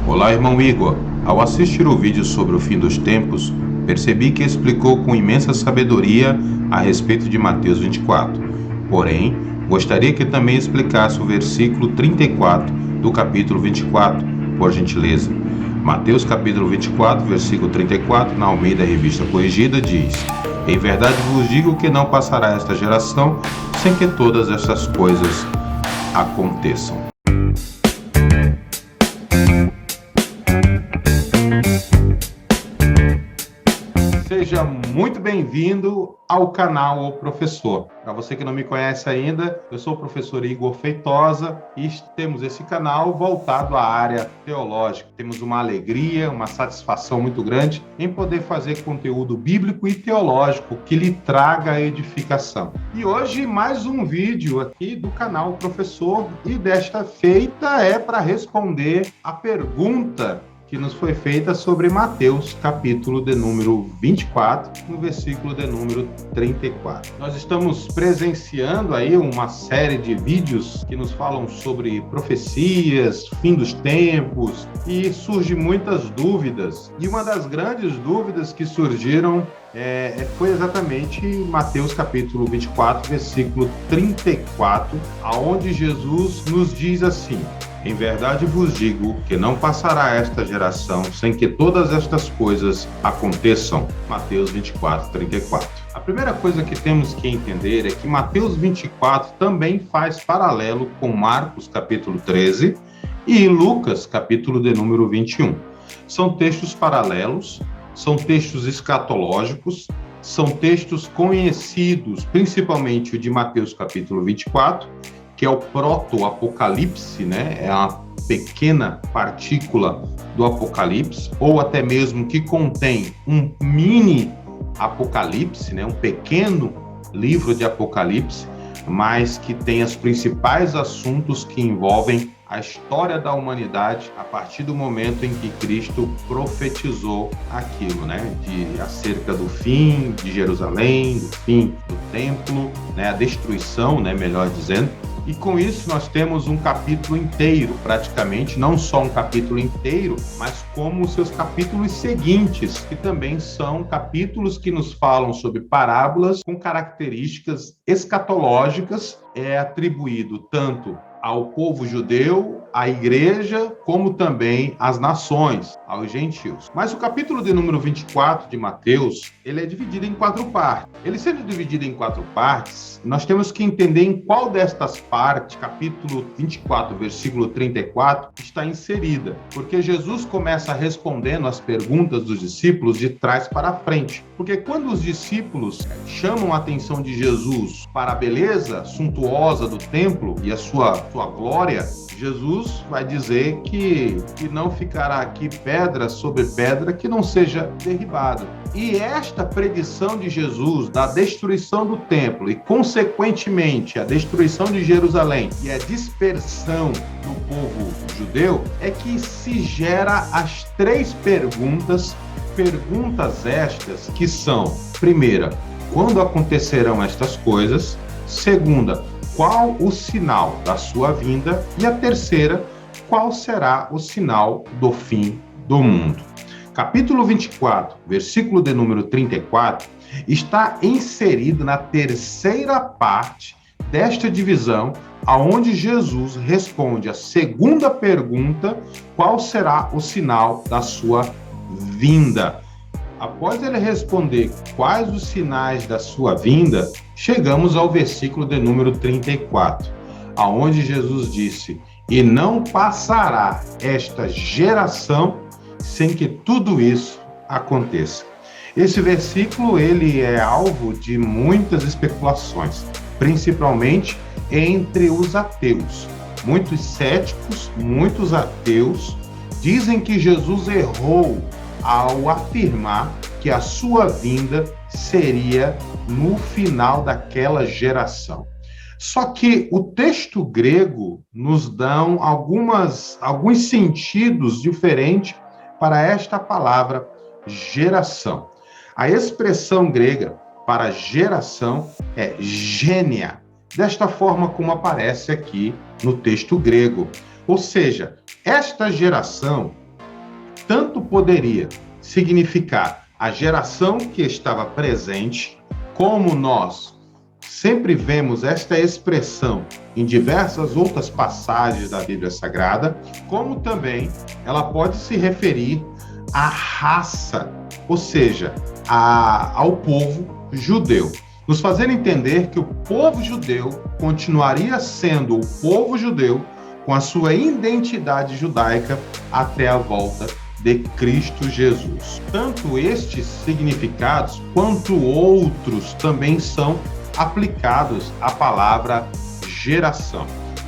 Olá, irmão Igor. Ao assistir o vídeo sobre o fim dos tempos, percebi que explicou com imensa sabedoria a respeito de Mateus 24. Porém, gostaria que também explicasse o versículo 34 do capítulo 24, por gentileza. Mateus capítulo 24, versículo 34, na Almeida Revista Corrigida, diz: Em verdade vos digo que não passará esta geração sem que todas estas coisas aconteçam. Seja muito bem-vindo ao canal O Professor. Para você que não me conhece ainda, eu sou o professor Igor Feitosa e temos esse canal voltado à área teológica. Temos uma alegria, uma satisfação muito grande em poder fazer conteúdo bíblico e teológico que lhe traga edificação. E hoje mais um vídeo aqui do canal O Professor, e desta feita é para responder a pergunta que nos foi feita sobre Mateus, capítulo de número 24, no versículo de número 34. Nós estamos presenciando aí uma série de vídeos que nos falam sobre profecias, fim dos tempos, e surgem muitas dúvidas. E uma das grandes dúvidas que surgiram foi exatamente Mateus capítulo 24, versículo 34, aonde Jesus nos diz assim: Em verdade vos digo que não passará esta geração sem que todas estas coisas aconteçam. Mateus 24, 34. A primeira coisa que temos que entender é que Mateus 24 também faz paralelo com Marcos capítulo 13 e Lucas capítulo de número 21. São textos paralelos, são textos escatológicos, são textos conhecidos, principalmente o de Mateus capítulo 24, que é o proto-apocalipse, né? É uma pequena partícula do Apocalipse, ou até mesmo que contém um mini Apocalipse, né? Um pequeno livro de Apocalipse, mas que tem os principais assuntos que envolvem a história da humanidade a partir do momento em que Cristo profetizou aquilo, né? Acerca do fim de Jerusalém, do fim do templo, né? A destruição, né? Melhor dizendo. E com isso nós temos um capítulo inteiro, praticamente, não só um capítulo inteiro, mas como os seus capítulos seguintes, que também são capítulos que nos falam sobre parábolas com características escatológicas, atribuído tanto ao povo judeu, à igreja, como também às nações, aos gentios. Mas o capítulo de número 24 de Mateus, ele é dividido em 4 partes. Ele sendo dividido em 4 partes, nós temos que entender em qual destas partes, capítulo 24, versículo 34, está inserida. Porque Jesus começa respondendo as perguntas dos discípulos de trás para frente. Porque quando os discípulos chamam a atenção de Jesus para a beleza suntuosa do templo e a sua glória, Jesus vai dizer que não ficará aqui pedra sobre pedra que não seja derribada. E esta predição de Jesus da destruição do templo e, consequentemente, a destruição de Jerusalém e a dispersão do povo judeu é que se gera as 3 perguntas estas que são: primeira, quando acontecerão estas coisas? Segunda, qual o sinal da sua vinda? E a terceira, qual será o sinal do fim do mundo? Capítulo 24, versículo de número 34, está inserido na terceira parte desta divisão, aonde Jesus responde a segunda pergunta: qual será o sinal da sua vinda? Após ele responder quais os sinais da sua vinda, chegamos ao versículo de número 34, aonde Jesus disse: E não passará esta geração sem que tudo isso aconteça. Esse versículo ele é alvo de muitas especulações, principalmente entre os ateus. Muitos céticos, muitos ateus dizem que Jesus errou ao afirmar que a sua vinda seria no final daquela geração. Só que o texto grego nos dá alguns sentidos diferentes para esta palavra geração. A expressão grega para geração é gênia, desta forma como aparece aqui no texto grego. Ou seja, esta geração tanto poderia significar a geração que estava presente, como nós sempre vemos esta expressão em diversas outras passagens da Bíblia Sagrada, como também ela pode se referir à raça, ou seja, ao povo judeu, nos fazendo entender que o povo judeu continuaria sendo o povo judeu com a sua identidade judaica até a volta de Cristo Jesus. Tanto estes significados quanto outros também são aplicados à palavra geração.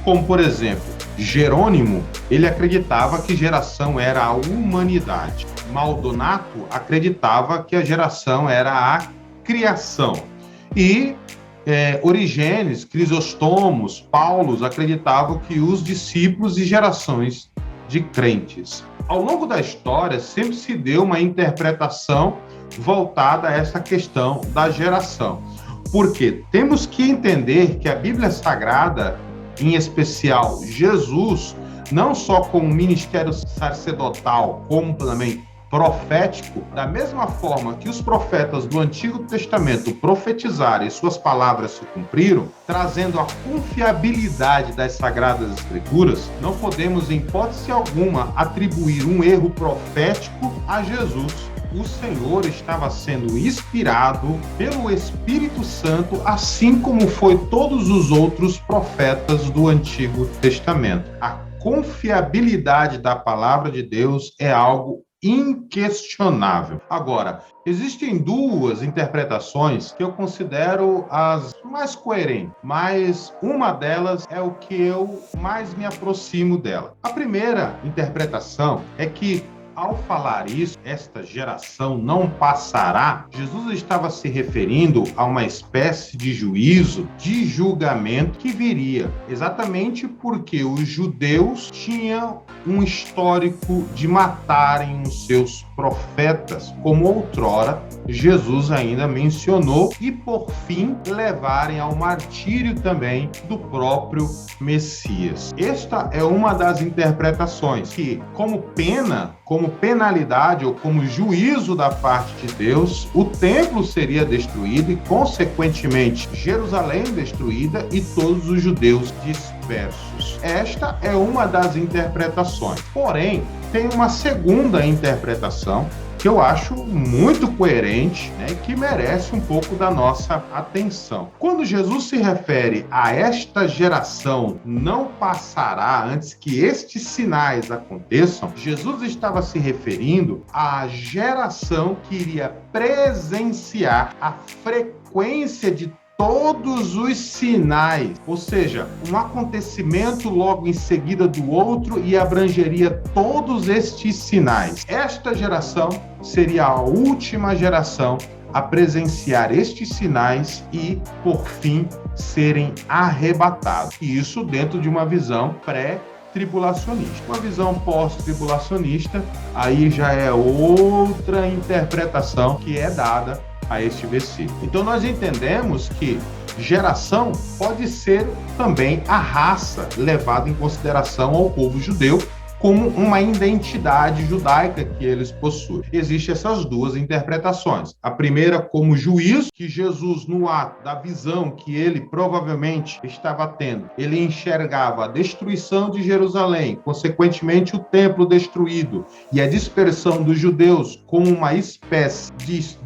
Como, por exemplo, Jerônimo, ele acreditava que geração era a humanidade. Maldonato acreditava que a geração era a criação. E Origênes, Crisostomos, Paulo acreditavam que os discípulos e gerações de crentes. Ao longo da história, sempre se deu uma interpretação voltada a essa questão da geração. Porque temos que entender que a Bíblia Sagrada, em especial Jesus, não só como ministério sacerdotal, como também profético, da mesma forma que os profetas do Antigo Testamento profetizaram e suas palavras se cumpriram, trazendo a confiabilidade das Sagradas Escrituras, não podemos, em hipótese alguma, atribuir um erro profético a Jesus. O Senhor estava sendo inspirado pelo Espírito Santo, assim como foi todos os outros profetas do Antigo Testamento. A confiabilidade da palavra de Deus é algo inquestionável. Agora, existem duas interpretações que eu considero as mais coerentes, mas uma delas é o que eu mais me aproximo dela. A primeira interpretação é que, ao falar isso, esta geração não passará, Jesus estava se referindo a uma espécie de juízo, de julgamento que viria, exatamente porque os judeus tinham um histórico de matarem os seus profetas, como outrora Jesus ainda mencionou, e por fim levarem ao martírio também do próprio Messias. Esta é uma das interpretações que, como penalidade ou como juízo da parte de Deus, o templo seria destruído e, consequentemente, Jerusalém destruída e todos os judeus dispersos. Esta é uma das interpretações. Porém, tem uma segunda interpretação que eu acho muito coerente, né, que merece um pouco da nossa atenção. Quando Jesus se refere a esta geração não passará antes que estes sinais aconteçam, Jesus estava se referindo à geração que iria presenciar a frequência de todos os sinais, ou seja, um acontecimento logo em seguida do outro e abrangeria todos estes sinais. Esta geração seria a última geração a presenciar estes sinais e, por fim, serem arrebatados. E isso dentro de uma visão pré-tribulacionista. Uma visão pós-tribulacionista, aí já é outra interpretação que é dada a este versículo. Então nós entendemos que geração pode ser também a raça levada em consideração ao povo judeu como uma identidade judaica que eles possuem. Existem essas duas interpretações. A primeira como juízo, que Jesus, no ato da visão que ele provavelmente estava tendo, ele enxergava a destruição de Jerusalém, consequentemente o templo destruído e a dispersão dos judeus como uma espécie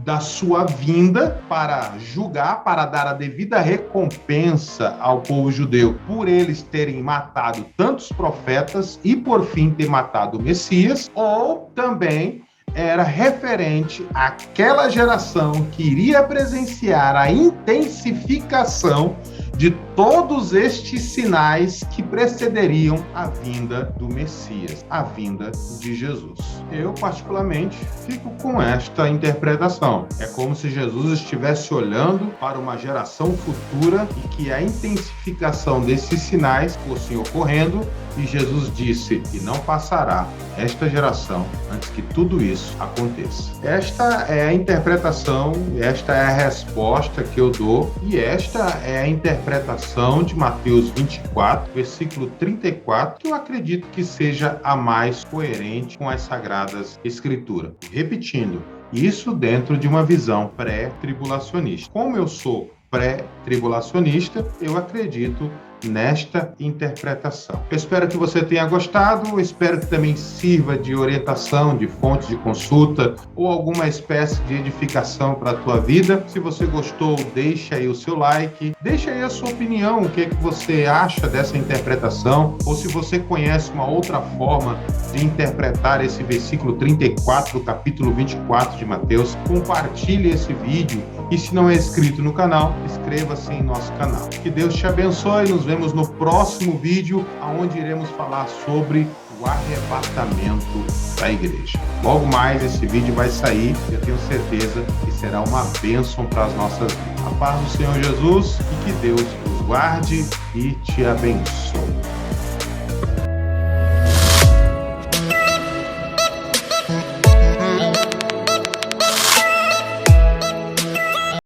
da sua vinda para julgar, para dar a devida recompensa ao povo judeu por eles terem matado tantos profetas e, por fim, ter matado o Messias, ou também era referente àquela geração que iria presenciar a intensificação de todos estes sinais que precederiam a vinda do Messias, a vinda de Jesus. Eu, particularmente, fico com esta interpretação. É como se Jesus estivesse olhando para uma geração futura e que a intensificação desses sinais fosse ocorrendo, e Jesus disse que não passará esta geração antes que tudo isso aconteça. Esta é a interpretação, esta é a resposta que eu dou, e esta é a interpretação de Mateus 24, versículo 34, que eu acredito que seja a mais coerente com as Sagradas Escrituras. Repetindo, isso dentro de uma visão pré-tribulacionista. Como eu sou pré-tribulacionista, eu acredito nesta interpretação. Eu espero que você tenha gostado, espero que também sirva de orientação, de fonte de consulta ou alguma espécie de edificação para a tua vida. Se você gostou, deixa aí o seu like, deixa aí a sua opinião, o que é que você acha dessa interpretação, ou se você conhece uma outra forma de interpretar esse versículo 34 do capítulo 24 de Mateus, compartilhe esse vídeo, e se não é inscrito no canal, inscreva-se em nosso canal. Que Deus te abençoe, nos vemos no próximo vídeo, onde iremos falar sobre o arrebatamento da igreja. Logo mais esse vídeo vai sair, eu tenho certeza que será uma bênção para as nossas vidas. A paz do Senhor Jesus e que Deus os guarde e te abençoe.